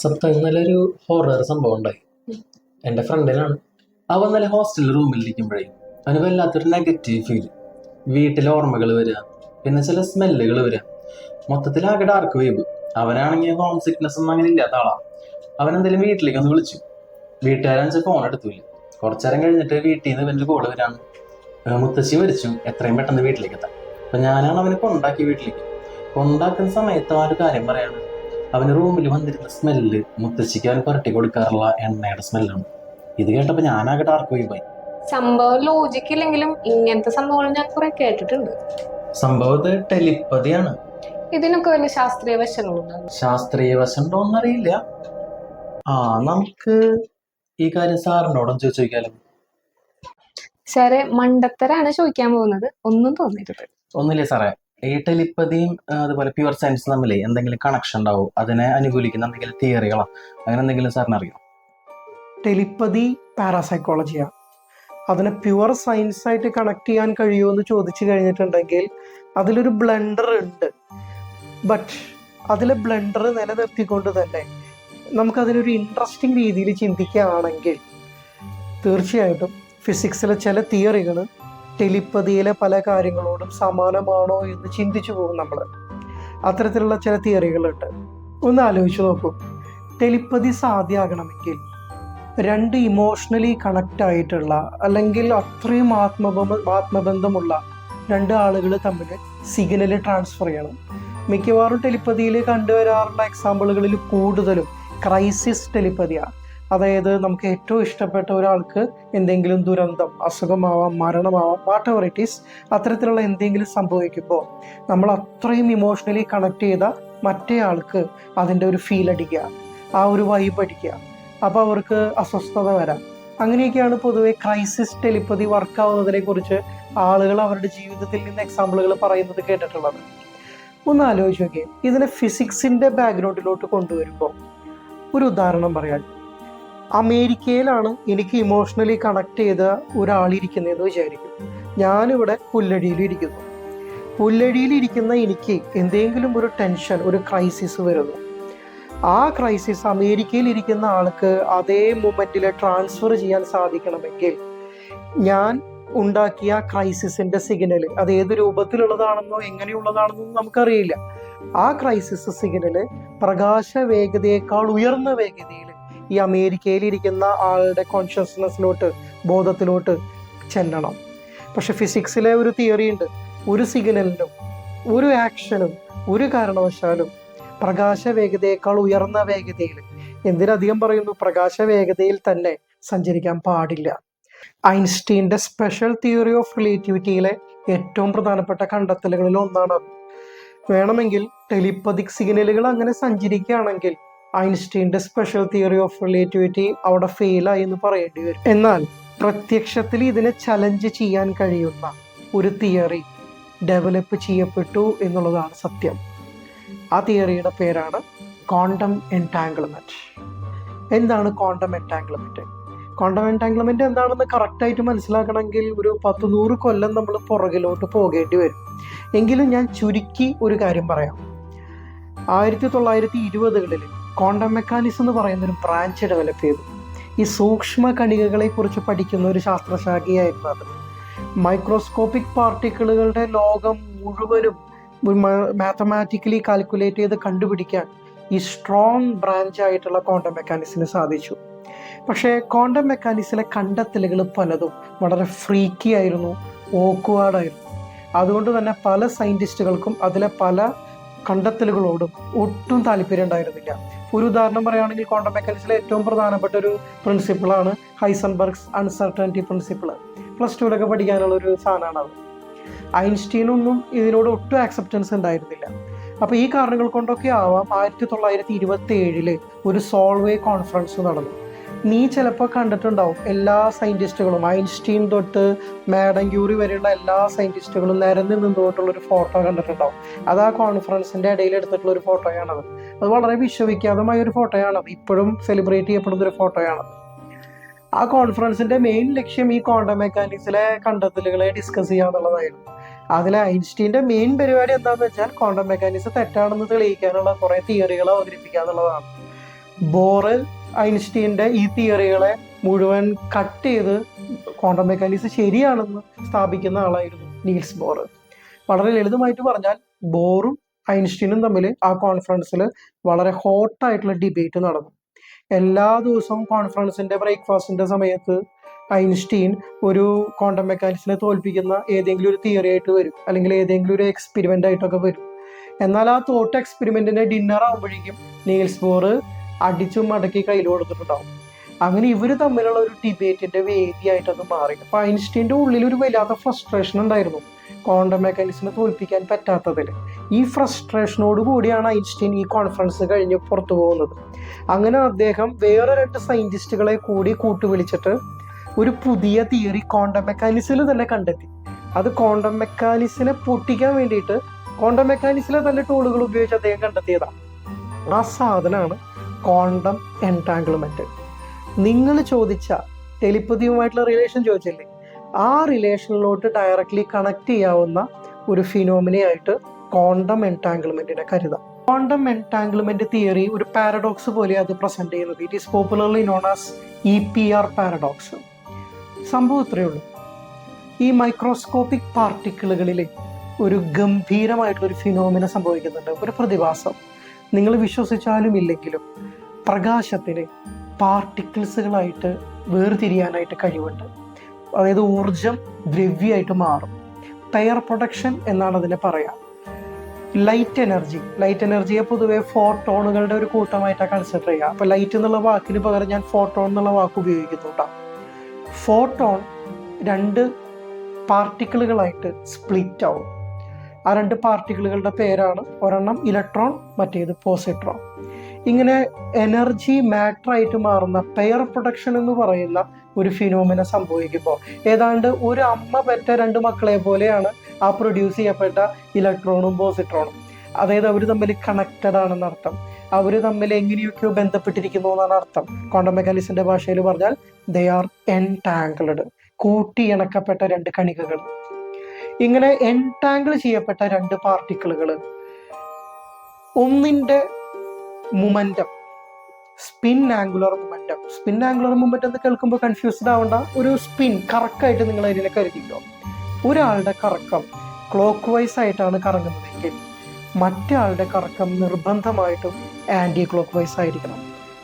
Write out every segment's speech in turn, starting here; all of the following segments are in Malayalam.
സത്യം ഇന്നലെ ഒരു ഹൊറർ സംഭവം ഉണ്ടായി. എൻ്റെ ഫ്രണ്ടിനാണ്. അവൻ ഇന്നലെ ഹോസ്റ്റൽ റൂമിലിരിക്കുമ്പോഴേ അവന് വല്ലാത്തൊരു നെഗറ്റീവ് ഫീൽ. വീട്ടിലെ ഓർമ്മകൾ വരിക, പിന്നെ ചില സ്മെല്ലുകൾ വരിക, മൊത്തത്തിൽ ആകെ ഡാർക്ക് വൈബ്. അവനാണെങ്കിൽ ഹോം സിക്നെസ് ഒന്നും അങ്ങനെ ഇല്ലാത്ത ആളാണ്. അവൻ എന്തായാലും വീട്ടിലേക്ക് ഒന്ന് വിളിച്ചു. വീട്ടുകാരൻ ഫോൺ എടുത്തില്ല. കുറച്ചേരം കഴിഞ്ഞിട്ട് വീട്ടിൽ നിന്ന് ഇവൻ്റെ കോള് വരാണ്. മുത്തശ്ശി മരിച്ചു, എത്രയും പെട്ടെന്ന് വീട്ടിലേക്ക് എത്താം. അപ്പം ഞാനാണ് അവനെ കൊണ്ടാക്കി വീട്ടിലേക്ക്. കൊണ്ടാക്കുന്ന സമയത്ത് ആ ഒരു കാര്യം പറയാണ്. അവന് റൂമിൽ വന്നിരുന്ന സ്മെല്ല് മുത്തശ്ശിക്ക് അവൻ പുരട്ടി കൊടുക്കാറുള്ള എണ്ണയുടെ സ്മെല്ലാണ്. ഇത് കേട്ടപ്പോൾ ഞാനാകെ ഡാർക്ക് വൈബായി. സംഭവം ലോജിക്ക് ഇല്ലെങ്കിലും ഇങ്ങനത്തെ സംഭവങ്ങൾ ഞാൻ കുറെ കേട്ടിട്ടുണ്ട്. സംഭവത്ത് ടെലിപ്പതിയാണ്. ഇതിനൊക്കെ വലിയ ശാസ്ത്രീയ വശങ്ങളുണ്ടാവും. ശാസ്ത്രീയ വശം ഉണ്ടോന്നറിയില്ല. നമുക്ക് ഈ കാര്യം സാറിനോടൊന്ന് ചോദിച്ചു നോക്കിയാലോ? സാറെ, മണ്ടത്തരാണ് ചോദിക്കാൻ പോകുന്നത്, ഒന്നും തോന്നരുത്. ഒന്നുമില്ലേ സാറേ, ഈ ടെലിപ്പതിയും അതുപോലെ പ്യുവർ സയൻസ് തമ്മിൽ എന്തെങ്കിലും കണക്ഷൻ ഉണ്ടാവും? അതിനെ അനുകൂലിക്കുന്ന എന്തെങ്കിലും തിയറികളോ അങ്ങനെ എന്തെങ്കിലും സാറിന് അറിയാം? ടെലിപ്പതി പാരാസൈക്കോളജിയാണ്. അതിനെ പ്യുവർ സയൻസ് ആയിട്ട് കണക്ട് ചെയ്യാൻ കഴിയുമോ എന്ന് ചോദിച്ചു കഴിഞ്ഞിട്ടുണ്ടെങ്കിൽ അതിലൊരു ബ്ലണ്ടർ ഉണ്ട്. ബട്ട് അതിലെ ബ്ലണ്ടർ നിലനിർത്തിക്കൊണ്ട് തന്നെ നമുക്കതിനൊരു ഇൻട്രസ്റ്റിംഗ് രീതിയിൽ ചിന്തിക്കുകയാണെങ്കിൽ തീർച്ചയായിട്ടും ഫിസിക്സിലെ ചില തിയറികൾ ടെലിപ്പതിയിലെ പല കാര്യങ്ങളോടും സമാനമാണോ എന്ന് ചിന്തിച്ചു പോകും നമ്മൾ. അത്തരത്തിലുള്ള ചില തിയറികളുണ്ട്. ഒന്ന് ആലോചിച്ച് നോക്കൂ. ടെലിപ്പതി സാധ്യമാകണമെങ്കിൽ രണ്ട് ഇമോഷണലി കണക്റ്റ് ആയിട്ടുള്ള അല്ലെങ്കിൽ അത്രയും ആത്മബന്ധമുള്ള രണ്ട് ആളുകൾ തമ്മിൽ സിഗ്നൽ ട്രാൻസ്ഫർ ചെയ്യണം. മിക്കവാറും ടെലിപ്പതിയിൽ കണ്ടുവരാറുള്ള എക്സാമ്പിളുകളിൽ കൂടുതലും ക്രൈസിസ് ടെലിപ്പതിയാണ്. അതായത് നമുക്ക് ഏറ്റവും ഇഷ്ടപ്പെട്ട ഒരാൾക്ക് എന്തെങ്കിലും ദുരന്തം, അസുഖമാവാം, മരണമാവാം, വാട്ട് എവർ ഇറ്റ് ഈസ്, അത്തരത്തിലുള്ള എന്തെങ്കിലും സംഭവിക്കുമ്പോൾ നമ്മൾ അത്രയും ഇമോഷണലി കണക്ട് ചെയ്ത മറ്റേ ആൾക്ക് അതിൻ്റെ ഒരു ഫീൽ അടിക്കുക, ആ ഒരു വൈബ് അടിക്കുക. അപ്പോൾ അവർക്ക് അസ്വസ്ഥത വരാം. അങ്ങനെയൊക്കെയാണ് പൊതുവെ ക്രൈസിസ് ടെലിപ്പതി വർക്കാവുന്നതിനെ കുറിച്ച് ആളുകൾ അവരുടെ ജീവിതത്തിൽ നിന്ന് എക്സാമ്പിളുകൾ പറയുന്നത് കേട്ടിട്ടുള്ളത്. ഒന്ന് ആലോചിച്ച് നോക്കിയേ. ഇതിനെ ഫിസിക്സിൻ്റെ ബാക്ക്ഗ്രൗണ്ടിലോട്ട് കൊണ്ടുവരുമ്പോൾ ഒരു ഉദാഹരണം പറയാം. അമേരിക്കയിലാണ് എനിക്ക് ഇമോഷണലി കണക്ട് ചെയ്ത ഒരാളിരിക്കുന്നതെന്ന് വിചാരിക്കും. ഞാനിവിടെ പുല്ലടിയിലിരിക്കുന്നു. പുല്ലടിയിലിരിക്കുന്ന എനിക്ക് എന്തെങ്കിലും ഒരു ടെൻഷൻ, ഒരു ക്രൈസിസ് വരുന്നു. ആ ക്രൈസിസ് അമേരിക്കയിൽ ഇരിക്കുന്ന ആൾക്ക് അതേ മൊമെന്റിൽ ട്രാൻസ്ഫർ ചെയ്യാൻ സാധിക്കണമെങ്കിൽ ഞാൻ ഉണ്ടാക്കിയ ക്രൈസിസിന്റെ സിഗ്നൽ അത് ഏത് രൂപത്തിലുള്ളതാണെന്നോ എങ്ങനെയുള്ളതാണെന്നോ നമുക്കറിയില്ല. ആ ക്രൈസിസ് സിഗ്നല് പ്രകാശ വേഗതയേക്കാൾ ഉയർന്ന വേഗതയിൽ ഈ അമേരിക്കയിൽ ഇരിക്കുന്ന ആളുടെ കോൺഷ്യസ്നെസ്സിലോട്ട്, ബോധത്തിലോട്ട് ചെല്ലണം. പക്ഷെ ഫിസിക്സിലെ ഒരു തിയറി ഉണ്ട്. ഒരു സിഗ്നലിനും ഒരു ആക്ഷനും ഒരു കാരണവശാലും പ്രകാശ വേഗതയേക്കാൾ ഉയർന്ന വേഗതയിൽ, എന്തിനധികം പറയുന്നു, പ്രകാശ വേഗതയിൽ തന്നെ സഞ്ചരിക്കാൻ പാടില്ല. ഐൻസ്റ്റീൻ്റെ സ്പെഷ്യൽ തിയറി ഓഫ് റിലേറ്റിവിറ്റിയിലെ ഏറ്റവും പ്രധാനപ്പെട്ട കണ്ടെത്തലുകളിൽ ഒന്നാണ്. വേണമെങ്കിൽ ടെലിപ്പതിക് സിഗ്നലുകൾ അങ്ങനെ സഞ്ചരിക്കുകയാണെങ്കിൽ ഐൻസ്റ്റീൻ്റെ സ്പെഷ്യൽ തിയറി ഓഫ് റിലേറ്റിവിറ്റി അവിടെ ഫെയിലായി എന്ന് പറയേണ്ടി വരും. എന്നാൽ പ്രത്യക്ഷത്തിൽ ഇതിനെ ചലഞ്ച് ചെയ്യാൻ കഴിയുന്ന ഒരു തിയറി ഡെവലപ്പ് ചെയ്യപ്പെട്ടു എന്നുള്ളതാണ് സത്യം. ആ തിയറിയുടെ പേരാണ് ക്വാണ്ടം എൻടാംഗിൾമെൻറ്റ്. എന്താണ് ക്വാണ്ടം എൻടാംഗിൾമെൻറ്റ്? ക്വാണ്ടം എൻടാംഗിൾമെൻറ്റ് എന്താണെന്ന് കറക്റ്റായിട്ട് മനസ്സിലാക്കണമെങ്കിൽ ഒരു 100 കൊല്ലം നമ്മൾ പുറകിലോട്ട് പോകേണ്ടി വരും. എങ്കിലും ഞാൻ ചുരുക്കി ഒരു കാര്യം പറയാം. 1920കളിൽ ക്വാണ്ടം മെക്കാനിക്സ് എന്ന് പറയുന്നൊരു ബ്രാഞ്ച് ഡെവലപ്പ് ചെയ്തു. ഈ സൂക്ഷ്മ കണികകളെ കുറിച്ച് പഠിക്കുന്ന ഒരു ശാസ്ത്രശാഖയായിരുന്നു അത്. മൈക്രോസ്കോപ്പിക് പാർട്ടിക്കിളുകളുടെ ലോകം മുഴുവനും മാത്തമാറ്റിക്കലി കാൽക്കുലേറ്റ് ചെയ്ത് കണ്ടുപിടിക്കാൻ ഈ സ്ട്രോങ് ബ്രാഞ്ച് ആയിട്ടുള്ള ക്വാണ്ടം മെക്കാനിക്സിന് സാധിച്ചു. പക്ഷേ ക്വാണ്ടം മെക്കാനിക്സിലെ കണ്ടെത്തലുകൾ പലതും വളരെ ഫ്രീക്കി ആയിരുന്നു, ഓക്വേർഡായിരുന്നു. അതുകൊണ്ട് തന്നെ പല സയൻറ്റിസ്റ്റുകൾക്കും അതിലെ പല കണ്ടെത്തലുകളോടും ഒട്ടും താല്പര്യം ഉണ്ടായിരുന്നില്ല. ഒരു ഉദാഹരണം പറയുകയാണെങ്കിൽ ക്വാണ്ടം മെക്കാനിക്സിലെ ഏറ്റവും പ്രധാനപ്പെട്ട ഒരു പ്രിൻസിപ്പിളാണ് ഹൈസൻബർഗ്സ് അൺസർട്ടനിറ്റി പ്രിൻസിപ്പിൾ. +2 പഠിക്കാനുള്ള ഒരു സാധനമാണ് അത്. ഐൻസ്റ്റീനൊന്നും ഇതിനോട് ഒട്ടും ആക്സെപ്റ്റൻസ് ഉണ്ടായിരുന്നില്ല. അപ്പോൾ ഈ കാരണങ്ങൾ കൊണ്ടൊക്കെ ആവാം 1927 ഒരു സോൾവേ കോൺഫറൻസ് നടന്നു. നീ ചിലപ്പോൾ കണ്ടിട്ടുണ്ടാവും, എല്ലാ സയൻറ്റിസ്റ്റുകളും ഐൻസ്റ്റീൻ തൊട്ട് മാഡം ക്യൂറി വരെയുള്ള എല്ലാ സയൻറ്റിസ്റ്റുകളും നിരന്ന് നിന്നുകൊണ്ടുള്ളൊരു ഫോട്ടോ കണ്ടിട്ടുണ്ടാവും. അത് ആ കോൺഫറൻസിൻ്റെ ഇടയിൽ എടുത്തിട്ടുള്ള ഒരു ഫോട്ടോയാണത്. അത് വളരെ വിശ്വവിഖ്യാതമായ ഒരു ഫോട്ടോയാണത്. ഇപ്പോഴും സെലിബ്രേറ്റ് ചെയ്യപ്പെടുന്ന ഒരു ഫോട്ടോയാണത്. ആ കോൺഫറൻസിൻ്റെ മെയിൻ ലക്ഷ്യം ഈ ക്വാണ്ടം മെക്കാനിക്സിലെ കണ്ടെത്തലുകളെ ഡിസ്കസ് ചെയ്യുക എന്നുള്ളതായിരുന്നു. അതിൽ ഐൻസ്റ്റീൻ്റെ മെയിൻ പരിപാടി എന്താണെന്ന് വെച്ചാൽ ക്വാണ്ടം മെക്കാനിക്സ് തെറ്റാണെന്ന് തെളിയിക്കാനുള്ള കുറേ തിയറികൾ അവതരിപ്പിക്കുക എന്നുള്ളതാണ്. ബോറ് ഐൻസ്റ്റീൻ്റെ ഈ തിയറികളെ മുഴുവൻ കട്ട് ചെയ്ത് ക്വാണ്ടം മെക്കാനിക്സ് ശരിയാണെന്ന് സ്ഥാപിക്കുന്ന ആളായിരുന്നു നീൽസ് ബോർ. വളരെ ലളിതമായിട്ട് പറഞ്ഞാൽ ബോറും ഐൻസ്റ്റീനും തമ്മിൽ ആ കോൺഫറൻസിൽ വളരെ ഹോട്ടായിട്ടുള്ള ഡിബേറ്റ് നടന്നു. എല്ലാ ദിവസവും കോൺഫറൻസിൻ്റെ ബ്രേക്ക്ഫാസ്റ്റിൻ്റെ സമയത്ത് ഐൻസ്റ്റീൻ ഒരു ക്വാണ്ടം മെക്കാനിക്സിനെ തോൽപ്പിക്കുന്ന ഏതെങ്കിലും ഒരു തിയറി ആയിട്ട് വരും, അല്ലെങ്കിൽ ഏതെങ്കിലും ഒരു എക്സ്പെരിമെൻ്റ് ആയിട്ടൊക്കെ വരും. എന്നാൽ ആ തോട്ട് എക്സ്പെരിമെൻറ്റിൻ്റെ ഡിന്നർ ആകുമ്പോഴേക്കും നീൽസ് ബോർ അടിച്ചും മടക്കി കയ്യിൽ കൊടുത്തിട്ടുണ്ടാവും. അങ്ങനെ ഇവർ തമ്മിലുള്ള ഒരു ഡിബേറ്റിൻ്റെ വേദിയായിട്ടത് മാറി. അപ്പോൾ ഐൻസ്റ്റീൻ്റെ ഉള്ളിൽ ഒരു വല്ലാത്ത ഫ്രസ്ട്രേഷൻ ഉണ്ടായിരുന്നു ക്വാണ്ടം മെക്കാനിക്സിനെ തോൽപ്പിക്കാൻ പറ്റാത്തതിൽ. ഈ ഫ്രസ്ട്രേഷനോട് കൂടിയാണ് ഐൻസ്റ്റീൻ ഈ കോൺഫറൻസ് കഴിഞ്ഞ് പുറത്തു പോകുന്നത്. അങ്ങനെ അദ്ദേഹം വേറെ 2 സയൻറ്റിസ്റ്റുകളെ കൂടി കൂട്ടുവിളിച്ചിട്ട് ഒരു പുതിയ തിയറി ക്വാണ്ടം മെക്കാനിക്സിൽ തന്നെ കണ്ടെത്തി. അത് ക്വാണ്ടം മെക്കാനിക്സിനെ പൊട്ടിക്കാൻ വേണ്ടിയിട്ട് ക്വാണ്ടം മെക്കാനിക്സിലെ തന്നെ ടൂളുകൾ ഉപയോഗിച്ച് അദ്ദേഹം കണ്ടെത്തിയതാണ്. ആ സാധനമാണ് ക്വാണ്ടം എൻടാങ്കിൾമെൻറ്റ്. നിങ്ങൾ ചോദിച്ച ടെലിപ്പതിയുമായിട്ടുള്ള റിലേഷൻ ചോദിച്ചില്ലേ, ആ റിലേഷനിലോട്ട് ഡയറക്റ്റ്ലി കണക്ട് ചെയ്യാവുന്ന ഒരു ഫിനോമിനയായിട്ട് ക്വാണ്ടം എൻടാങ്കിൾമെൻറ്റിനെ കരുതാം. ക്വാണ്ടം എൻടാങ്കിൾമെൻറ്റ് തിയറി ഒരു പാരഡോക്സ് പോലെ അത് പ്രസൻറ്റ് ചെയ്യുന്നത്. It is popularly known as EPR paradox. സംഭവം ഇത്രയേ ഉള്ളൂ. ഈ മൈക്രോസ്കോപ്പിക് പാർട്ടിക്കിളുകളിൽ ഒരു ഗംഭീരമായിട്ടുള്ളൊരു ഫിനോമിന സംഭവിക്കുന്നുണ്ട്, ഒരു പ്രതിഭാസം. നിങ്ങൾ വിശ്വസിച്ചാലും ഇല്ലെങ്കിലും പ്രകാശത്തിന് പാർട്ടിക്കിൾസുകളായിട്ട് വേർതിരിയാനായിട്ട് കഴിവുണ്ട്. അതായത് ഊർജം ദ്രവ്യമായിട്ട് മാറും. പെയർ പ്രൊഡക്ഷൻ എന്നാണ് അതിനെ പറയാം. ലൈറ്റ് എനർജിയെ പൊതുവെ ഫോട്ടോണുകളുടെ ഒരു കൂട്ടമായിട്ടാണ് കൺസിഡർ ചെയ്യുക. അപ്പോൾ ലൈറ്റ് എന്നുള്ള വാക്കിന് പകരം ഞാൻ ഫോട്ടോൺ എന്നുള്ള വാക്ക് ഉപയോഗിക്കുന്നുണ്ടാവും. ഫോട്ടോൺ 2 പാർട്ടിക്കിളുകളായിട്ട് സ്പ്ലിറ്റ് ആവും. ആ 2 പാർട്ടിക്കിളുകളുടെ പേരാണ് ഒരെണ്ണം ഇലക്ട്രോൺ, മറ്റേത് പോസിട്രോൺ. ഇങ്ങനെ എനർജി മാറ്ററായിട്ട് മാറുന്ന പെയർ പ്രൊഡക്ഷൻ എന്ന് പറയുന്ന ഒരു ഫിനോമിന സംഭവിക്കുമ്പോൾ ഏതാണ്ട് ഒരു അമ്മ പെറ്റ 2 മക്കളെ പോലെയാണ് ആ പ്രൊഡ്യൂസ് ചെയ്യപ്പെട്ട ഇലക്ട്രോണും പോസിട്രോണും. അതായത് അവർ തമ്മിൽ കണക്റ്റഡ് ആണെന്ന് അർത്ഥം. അവർ തമ്മിൽ എങ്ങനെയൊക്കെയോ ബന്ധപ്പെട്ടിരിക്കുന്നു എന്നാണ് അർത്ഥം. ക്വാണ്ടം മെക്കാനിക്സിന്റെ ഭാഷയിൽ പറഞ്ഞാൽ ദേ ആർ എൻടാങ്കിൾഡ്, കൂട്ടിയിണക്കപ്പെട്ട 2 കണികകൾ. ഇങ്ങനെ എൻടാങ്കിൾ ചെയ്യപ്പെട്ട 2 പാർട്ടിക്കിളുകൾ ഒന്നിൻ്റെ മൊമെന്റം, സ്പിൻ ആംഗുലർ മൊമെന്റം എന്ന് കേൾക്കുമ്പോൾ കൺഫ്യൂസ്ഡ് ആവേണ്ട. ഒരു സ്പിൻ കറക്കായിട്ട് നിങ്ങൾ അതിനെ കരുതിക്കോ. ഒരാളുടെ കറക്കം ക്ലോക്ക് വൈസ് ആയിട്ടാണ് കറങ്ങുന്നതെങ്കിൽ മറ്റേ ആളുടെ കറക്കം നിർബന്ധമായിട്ടും ആൻറ്റി ക്ലോക്ക് വൈസ് ആയിരിക്കണം.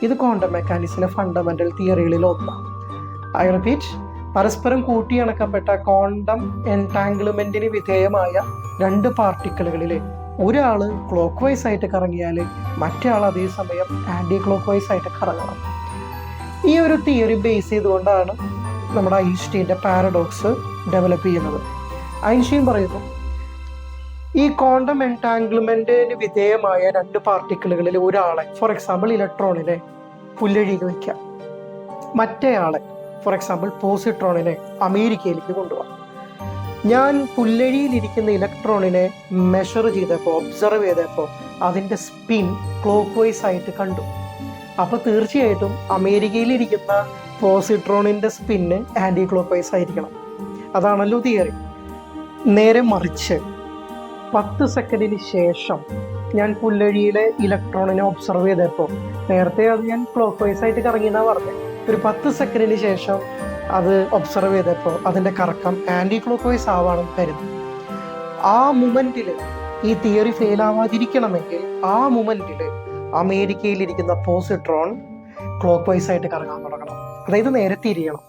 ഇത് ക്വാണ്ടം മെക്കാനിക്സിലെ ഫണ്ടമെന്റൽ തിയറികളിൽ ഒന്നാണ്. ഐ റിപ്പീറ്റ്, പരസ്പരം കൂട്ടിയിണക്കപ്പെട്ട ക്വാണ്ടം എൻടാങ്കിൾമെന്റിന് വിധേയമായ 2 പാർട്ടിക്കിളുകളിൽ ഒരാൾ ക്ലോക്ക് വൈസ് ആയിട്ട് കറങ്ങിയാൽ മറ്റേ ആൾ അതേസമയം ആൻറ്റി ക്ലോക്ക് വൈസ് ആയിട്ട് കറങ്ങണം. ഈ ഒരു തിയറി ബേസ് ചെയ്തുകൊണ്ടാണ് നമ്മുടെ ഐൻസ്റ്റീൻ്റെ പാരഡോക്സ് ഡെവലപ്പ് ചെയ്യുന്നത്. ഐൻസ്റ്റീൻ പറയുന്നു, ഈ ക്വാണ്ടം എൻടാങ്കിൾമെന്റിന് വിധേയമായ 2 പാർട്ടിക്കിളുകളിൽ ഒരാളെ, ഫോർ എക്സാമ്പിൾ ഇലക്ട്രോണിനെ പുല്ലഴിയിൽ വയ്ക്കാം, മറ്റേ ആളെ ഫോർ എക്സാമ്പിൾ പോസിട്രോണിനെ അമേരിക്കയിലേക്ക് കൊണ്ടുപോകാം. ഞാൻ പുല്ലഴിയിലിരിക്കുന്ന ഇലക്ട്രോണിനെ മെഷർ ചെയ്തപ്പോൾ, ഒബ്സർവ് ചെയ്തപ്പോൾ അതിൻ്റെ സ്പിൻ ക്ലോക്ക് വൈസ് ആയിട്ട് കണ്ടു. അപ്പോൾ തീർച്ചയായിട്ടും അമേരിക്കയിലിരിക്കുന്ന പോസിട്രോണിൻ്റെ സ്പിന്ന് ആൻറ്റി ക്ലോക്ക് വൈസ് ആയിരിക്കണം. അതാണല്ലോ തിയറി. നേരെ മറിച്ച് 10 സെക്കൻഡിന് ശേഷം ഞാൻ പുല്ലഴിയിലെ ഇലക്ട്രോണിനെ ഒബ്സർവ് ചെയ്തപ്പോൾ, നേരത്തെ അത് ഞാൻ ക്ലോക്ക് വൈസ് ആയിട്ട് കറങ്ങിയെന്നാണ് പറഞ്ഞത്, ഒരു 10 സെക്കൻഡിന് ശേഷം അത് ഒബ്സർവ് ചെയ്തപ്പോൾ അതിൻ്റെ കറക്കം ആൻറ്റി ക്ലോക്ക് വൈസ് ആവാണെന്ന് കരുതി. ആ മൊമെൻറ്റിൽ ഈ തിയറി ഫെയിൽ ആവാതിരിക്കണമെങ്കിൽ ആ മൊമെൻറ്റിൽ അമേരിക്കയിലിരിക്കുന്ന പോസിട്രോൺ ക്ലോക്ക് വൈസ് ആയിട്ട് കറങ്ങാൻ തുടങ്ങണം. അതായത് നേരെ തിരിയണം.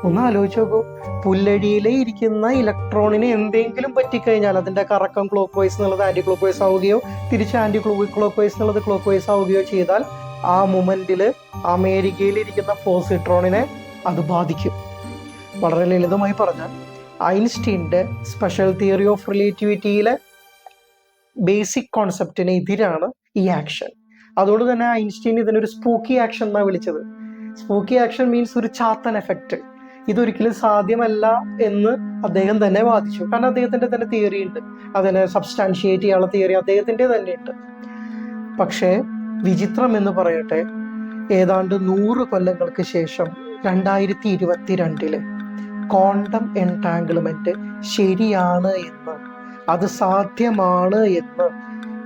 ഒന്ന് ആലോചിച്ച് നോക്കൂ, പുല്ലടിയിലെ ഇരിക്കുന്ന ഇലക്ട്രോണിന് എന്തെങ്കിലും പറ്റിക്കഴിഞ്ഞാൽ അതിൻ്റെ കറക്കം ക്ലോക്ക് വൈസ് എന്നുള്ളത് ആൻറ്റി ക്ലോക്ക് വൈസ് ആവുകയോ തിരിച്ച് ആൻറ്റി ക്ലോക്ക് വൈസ് എന്നുള്ളത് ക്ലോക്ക് വൈസ് ആവുകയോ ചെയ്താൽ ആ മൊമെൻറ്റിൽ അമേരിക്കയിലിരിക്കുന്ന പോസിട്രോണിനെ അത് ബാധിക്കും. വളരെ ലളിതമായി പറഞ്ഞാൽ ഐൻസ്റ്റീൻ്റെ സ്പെഷ്യൽ തിയറി ഓഫ് റിലേറ്റിവിറ്റിയിലെ ബേസിക് കോൺസെപ്റ്റിന് എതിരാണ് ഈ ആക്ഷൻ. അതുകൊണ്ട് തന്നെ ഐൻസ്റ്റീൻ ഇതിനൊരു സ്പൂക്കി ആക്ഷൻ എന്നാണ് വിളിച്ചത്. സ്പൂക്കി ആക്ഷൻ മീൻസ് ഒരു ചാത്തൻ എഫക്റ്റ്. ഇതൊരിക്കലും സാധ്യമല്ല എന്ന് അദ്ദേഹം തന്നെ വാദിച്ചു. കാരണം അദ്ദേഹത്തിൻ്റെ തന്നെ തിയറി ഉണ്ട്, അതിനെ സബ്സ്റ്റാൻഷിയേറ്റ് ചെയ്യാനുള്ള തിയറി അദ്ദേഹത്തിൻ്റെ തന്നെ ഉണ്ട്. പക്ഷേ വിചിത്രം എന്ന് പറയട്ടെ, ഏതാണ്ട് 100 കൊല്ലങ്ങൾക്ക് ശേഷം 2022 ക്വാണ്ടം എൻടാങ്കിൾമെന്റ് ശരിയാണ് എന്ന്, അത് സാധ്യമാണ് എന്ന്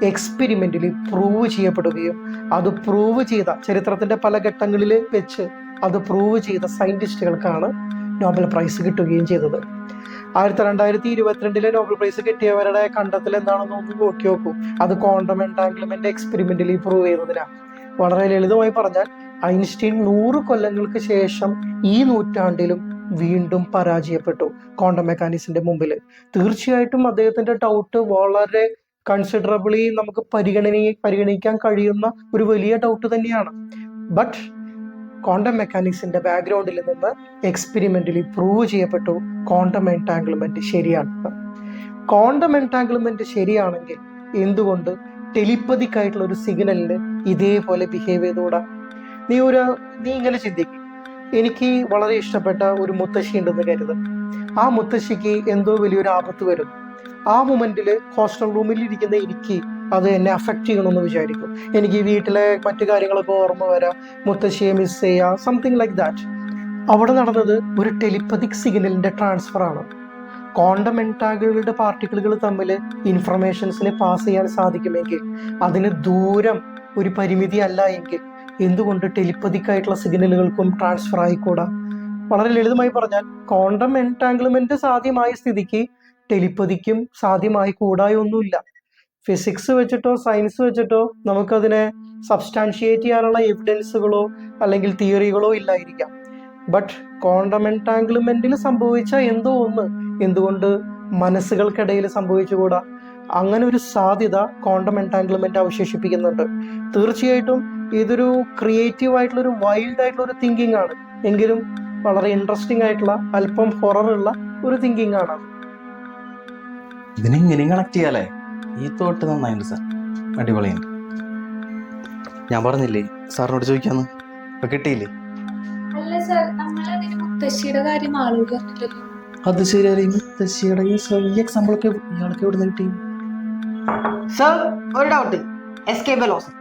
എക്സ്പെരിമെന്റിൽ പ്രൂവ് ചെയ്യപ്പെടുകയും അത് പ്രൂവ് ചെയ്ത ചരിത്രത്തിന്റെ പല ഘട്ടങ്ങളിൽ വെച്ച് അത് പ്രൂവ് ചെയ്ത സയന്റിസ്റ്റുകൾക്കാണ് നോബൽ പ്രൈസ് കിട്ടുകയും ചെയ്തത്. 2022 നോബൽ പ്രൈസ് കിട്ടിയവരുടെ കണ്ടെത്തൽ എന്താണെന്ന് ഒന്ന് നോക്കി നോക്കൂ. അത് ക്വാണ്ടം എൻടാംഗ്ലിമെന്റ് എക്സ്പെരിമെന്റിൽ പ്രൂവ് ചെയ്തതിനാണ്. വളരെ ലളിതമായി പറഞ്ഞാൽ ഐൻസ്റ്റീൻ 100 കൊല്ലങ്ങൾക്ക് ശേഷം ഈ നൂറ്റാണ്ടിലും വീണ്ടും പരാജയപ്പെട്ടു ക്വാണ്ടം മെക്കാനിക്സിന്റെ മുമ്പിൽ. തീർച്ചയായിട്ടും അദ്ദേഹത്തിന്റെ ഡൗട്ട് വളരെ കൺസിഡറബിളി നമുക്ക് പരിഗണിക്കാൻ കഴിയുന്ന ഒരു വലിയ ഡൗട്ട് തന്നെയാണ്. ബട്ട് ക്വാണ്ടം മെക്കാനിക്സിന്റെ ബാക്ക്ഗ്രൗണ്ടിൽ നിന്ന് എക്സ്പെരിമെന്റിൽ പ്രൂവ് ചെയ്യപ്പെട്ടു ക്വാണ്ടം എൻടാംഗ്ലിമെന്റ് ശരിയാണ്. ക്വാണ്ടം എൻടാംഗ്ലിമെന്റ് ശരിയാണെങ്കിൽ എന്തുകൊണ്ട് ടെലിപ്പതിക്കായിട്ടുള്ള ഒരു സിഗ്നലിന് ഇതേപോലെ ബിഹേവ് ചെയ്തുകൂടാ? നീ ഇങ്ങനെ ചിന്തിക്കും. എനിക്ക് വളരെ ഇഷ്ടപ്പെട്ട ഒരു മുത്തശ്ശി ഉണ്ടെന്ന് കരുത്. ആ മുത്തശ്ശിക്ക് എന്തോ വലിയൊരു ആപത്ത് വരും. ആ മൊമെന്റിൽ ഹോസ്റ്റൽ റൂമിൽ ഇരിക്കുന്ന എനിക്ക് അത് എന്നെ അഫക്റ്റ് ചെയ്യണമെന്ന് വിചാരിക്കും. എനിക്ക് വീട്ടിലെ മറ്റു കാര്യങ്ങളൊക്കെ ഓർമ്മ വരാം, മുത്തശ്ശിയെ മിസ് ചെയ്യാം, സംതിങ് ലൈക്ക് ദാറ്റ്. അവിടെ നടന്നത് ഒരു ടെലിപ്പതിക് സിഗ്നലിന്റെ ട്രാൻസ്ഫർ ആണ്. ക്വാണ്ടം എൻടാങ്കിളുകളുടെ പാർട്ടിക്കിളുകൾ തമ്മിൽ ഇൻഫർമേഷൻസിനെ പാസ് ചെയ്യാൻ സാധിക്കുമെങ്കിൽ അതിന് ദൂരം ഒരു പരിമിതി അല്ല എങ്കിൽ എന്തുകൊണ്ട് ടെലിപ്പതിക്കായിട്ടുള്ള സിഗ്നലുകൾക്കും ട്രാൻസ്ഫർ ആയിക്കൂടാ? വളരെ ലളിതമായി പറഞ്ഞാൽ ക്വാണ്ടം എൻടാംഗ്ലിമെന്റ് സാധ്യമായ സ്ഥിതിക്ക് ടെലിപ്പതിക്കും സാധ്യമായി കൂടായൊന്നുമില്ല. ഫിസിക്സ് വെച്ചിട്ടോ സയൻസ് വെച്ചിട്ടോ നമുക്കതിനെ സബ്സ്റ്റാൻഷിയേറ്റ് ചെയ്യാനുള്ള എവിഡൻസുകളോ അല്ലെങ്കിൽ തിയറികളോ ഇല്ലായിരിക്കാം. ബട്ട് ക്വാണ്ടം എൻടാംഗ്ലിമെന്റിൽ സംഭവിച്ച എന്തോ ഒന്ന് എന്തുകൊണ്ട് മനസ്സുകൾക്കിടയിൽ സംഭവിച്ചുകൂടാ? അങ്ങനെ ഒരു സാധ്യത ക്വാണ്ടം എൻടാംഗ്ലിമെന്റ് അവശേഷിപ്പിക്കുന്നുണ്ട്. തീർച്ചയായിട്ടും ഇതൊരു ക്രിയേറ്റീവ് ആയിട്ടുള്ള ഒരു വൈൽഡ് ആയിട്ടുള്ള ഒരു തിങ്കിങ് ആണ്, എങ്കിലും വളരെ ഇൻട്രസ്റ്റിംഗ് ആയിട്ടുള്ള അല്പം ഹൊററുള്ള ഒരു തിങ്കിങ് ആണ്. ഇതിനെങ്ങനെ കണക്ട് ചെയ്യാലേ? ഈ തോട്ട് നന്നായിട്ടുണ്ട് സാർ, അടിപൊളിയുണ്ട്. ഞാൻ പറഞ്ഞില്ലേ സാറിനോട് ചോദിക്കാന്ന്, ഇപ്പൊ കിട്ടിയില്ലേ? അല്ല സാർ, നമ്മളതിന് മുത്തശ്ശിയുടെ കാര്യം ആളുകൾ പറഞ്ഞിട്ടല്ലോ. അത് ശരിയായി. മുത്തശ്ശിയുടെ ഈ എക്സാമ്പിൾ ഒക്കെ ഇയാൾക്ക് എവിടെ നിന്ന് കിട്ടി? സർ, ഒരു ഡൗട്ട്. Escape velocity